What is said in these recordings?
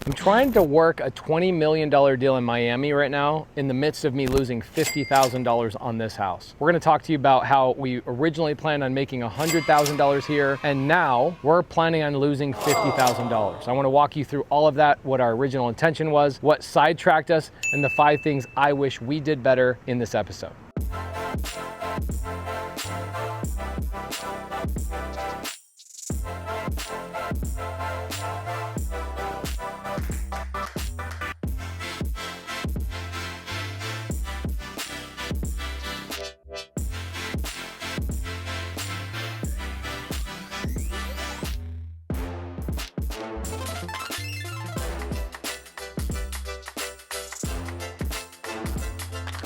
I'm trying to work a $20 million deal in Miami right now in the midst of me losing $50,000 on this house. We're gonna talk to you about how we originally planned on making $100,000 here, and now we're planning on losing $50,000. I wanna walk you through all of that, what our original intention was, what sidetracked us, and the 5 things I wish we did better in this episode.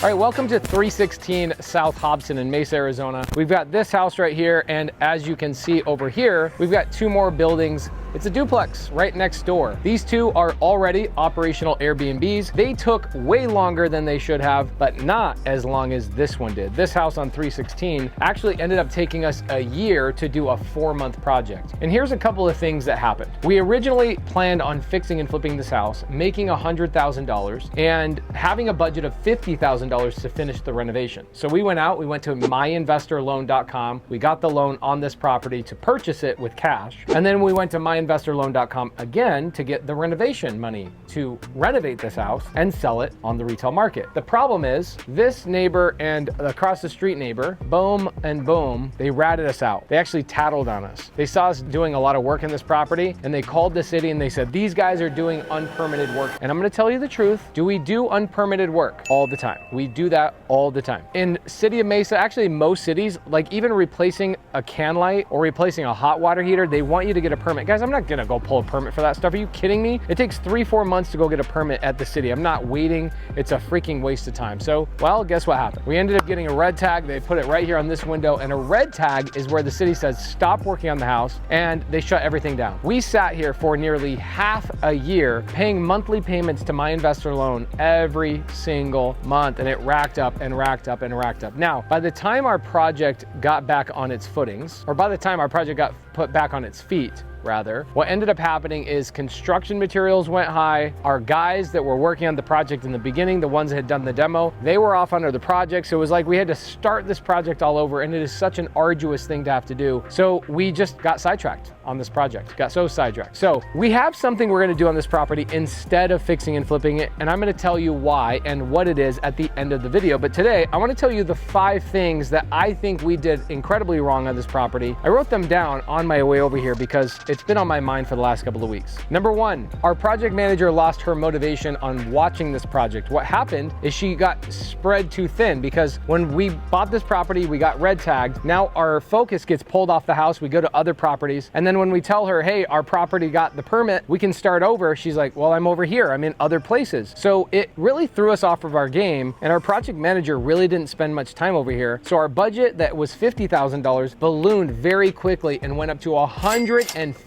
All right, welcome to 316 South Hobson in Mesa, Arizona. We've got this house right here, and as you can see over here, we've got 2 more buildings. It's a duplex right next door. These 2 are already operational Airbnbs. They took way longer than they should have, but not as long as this one did. This house on 316 actually ended up taking us a year to do a 4-month project. And here's a couple of things that happened. We originally planned on fixing and flipping this house, making $100,000 and having a budget of $50,000 to finish the renovation. So we went to myinvestorloan.com. We got the loan on this property to purchase it with cash. And then we went to myinvestorloan.com again to get the renovation money to renovate this house and sell it on the retail market. The problem is this neighbor and across the street neighbor, boom and boom, they ratted us out. They actually tattled on us. They saw us doing a lot of work in this property and they called the city and they said, these guys are doing unpermitted work. And I'm gonna tell you the truth. Do we do unpermitted work? All the time. We do that all the time. In city of Mesa, actually most cities, like even replacing a can light or replacing a hot water heater, they want you to get a permit. Guys, I'm not gonna go pull a permit for that stuff. Are you kidding me? It takes 3-4 months to go get a permit at the city. I'm not waiting. It's a freaking waste of time. So, well, guess what happened? We ended up getting a red tag. They put it right here on this window, and a red tag is where the city says stop working on the house, and they shut everything down. We sat here for nearly half a year paying monthly payments to my investor loan every single month, and it racked up and racked up and racked up. Now, by the time our project got back on its footings, or by the time our project got put back on its feet, rather, what ended up happening is construction materials went high. Our guys that were working on the project in the beginning, the ones that had done the demo, they were off under the project. So it was like we had to start this project all over, and it is such an arduous thing to have to do. So we just got sidetracked on this project, got so sidetracked. So we have something we're gonna do on this property instead of fixing and flipping it, and I'm gonna tell you why and what it is at the end of the video. But today, I wanna tell you the 5 things that I think we did incredibly wrong on this property. I wrote them down on my way over here because it's been on my mind for the last couple of weeks. Number 1, our project manager lost her motivation on watching this project. What happened is she got spread too thin because when we bought this property, we got red tagged. Now our focus gets pulled off the house. We go to other properties. And then when we tell her, hey, our property got the permit, we can start over. She's like, well, I'm over here. I'm in other places. So it really threw us off of our game. And our project manager really didn't spend much time over here. So our budget that was $50,000 ballooned very quickly and went up to $150,000.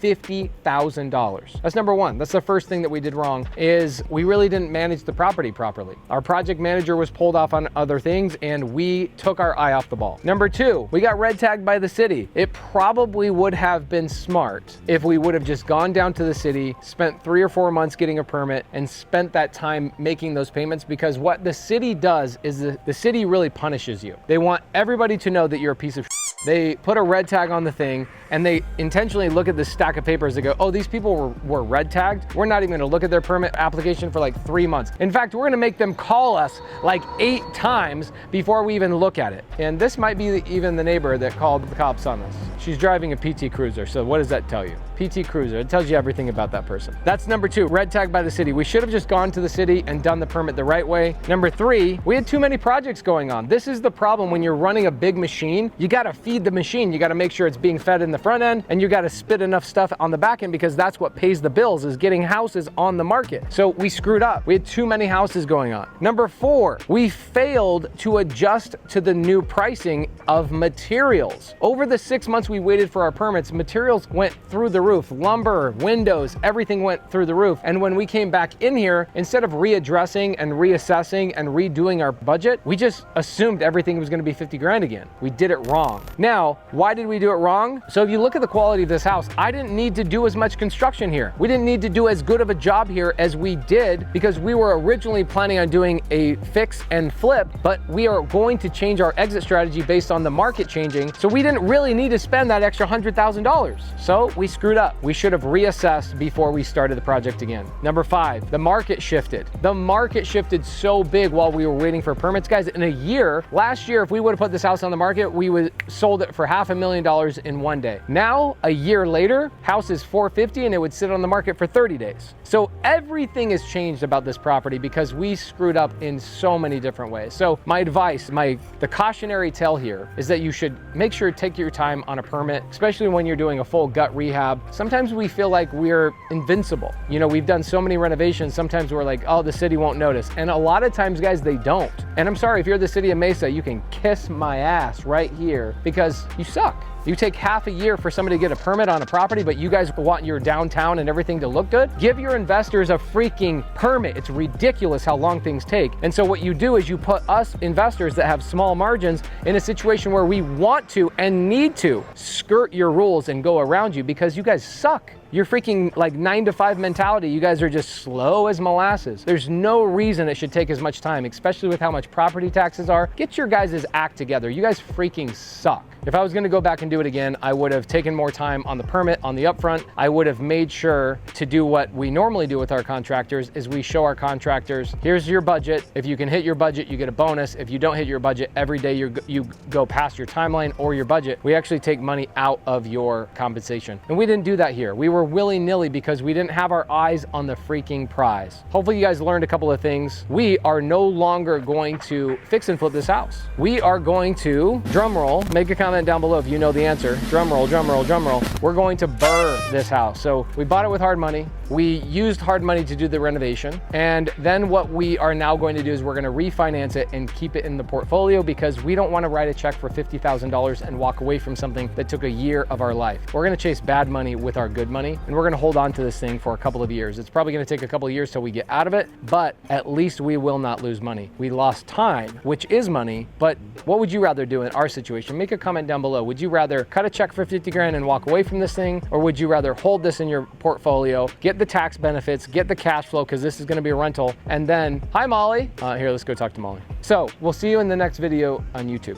That's number 1. That's the first thing that we did wrong, is we really didn't manage the property properly. Our project manager was pulled off on other things and we took our eye off the ball. Number 2, we got red tagged by the city. It probably would have been smart if we would have just gone down to the city, spent 3 or 4 months getting a permit and spent that time making those payments, because what the city does is the city really punishes you. They want everybody to know that you're a piece of shit. They put a red tag on the thing and they intentionally look at this stack of papers. They go, oh, these people were red tagged. We're not even gonna look at their permit application for like 3 months. In fact, we're gonna make them call us like 8 times before we even look at it. And this might be even the neighbor that called the cops on us. She's driving a PT Cruiser. So what does that tell you? PT Cruiser, it tells you everything about that person. That's number 2, red tag by the city. We should have just gone to the city and done the permit the right way. Number 3, we had too many projects going on. This is the problem when you're running a big machine. You gotta feed the machine. You gotta make sure it's being fed in the front end, and you gotta spit enough stuff on the back end, because that's what pays the bills, is getting houses on the market. So we screwed up. We had too many houses going on. Number 4, we failed to adjust to the new pricing of materials. Over the 6 months we waited for our permits, materials went through the roof. Lumber, windows, everything went through the roof. And when we came back in here, instead of readdressing and reassessing and redoing our budget, we just assumed everything was gonna be 50 grand again. We did it wrong. Now, why did we do it wrong? So if you look at the quality of this house, I didn't need to do as much construction here. We didn't need to do as good of a job here as we did because we were originally planning on doing a fix and flip, but we are going to change our exit strategy based on the market changing. So we didn't really need to spend that extra $100,000. So we screwed up. We should have reassessed before we started the project again. Number 5, the market shifted. The market shifted so big while we were waiting for permits. Guys, in a year, last year, if we would have put this house on the market, we would sold it for $500,000 in one day. Now, a year later, house is $450 and it would sit on the market for 30 days. So everything has changed about this property because we screwed up in so many different ways. So my advice, the cautionary tale here is that you should make sure to take your time on a permit, especially when you're doing a full gut rehab. Sometimes we feel like we're invincible. You know, we've done so many renovations. Sometimes we're like, oh, the city won't notice. And a lot of times, guys, they don't. And I'm sorry, if you're the city of Mesa, you can kiss my ass right here because you suck. You take half a year for somebody to get a permit on a property, but you guys want your downtown and everything to look good? Give your investors a freaking permit. It's ridiculous how long things take. And so what you do is you put us investors that have small margins in a situation where we want to and need to skirt your rules and go around you because you guys suck. You're freaking like 9 to 5 mentality. You guys are just slow as molasses. There's no reason it should take as much time, especially with how much property taxes are. Get your guys' act together. You guys freaking suck. If I was gonna go back and do it again, I would have taken more time on the permit, on the upfront. I would have made sure to do what we normally do with our contractors is we show our contractors, here's your budget. If you can hit your budget, you get a bonus. If you don't hit your budget, every day you go past your timeline or your budget, we actually take money out of your compensation. And we didn't do that here. We were willy-nilly because we didn't have our eyes on the freaking prize. Hopefully you guys learned a couple of things. We are no longer going to fix and flip this house. We are going to, drum roll, make a comment down below if you know the answer. Drum roll, drum roll, drum roll. We're going to burr this house. So we bought it with hard money. We used hard money to do the renovation. And then what we are now going to do is we're going to refinance it and keep it in the portfolio because we don't want to write a check for $50,000 and walk away from something that took a year of our life. We're going to chase bad money with our good money, and we're going to hold on to this thing for a couple of years. It's probably going to take a couple of years till we get out of it, but at least we will not lose money. We lost time, which is money, but what would you rather do in our situation? Make a comment down below. Would you rather cut a check for 50 grand and walk away from this thing, or would you rather hold this in your portfolio, get the tax benefits, get the cash flow, because this is going to be a rental, and then, hi Molly. Here, let's go talk to Molly. So we'll see you in the next video on YouTube.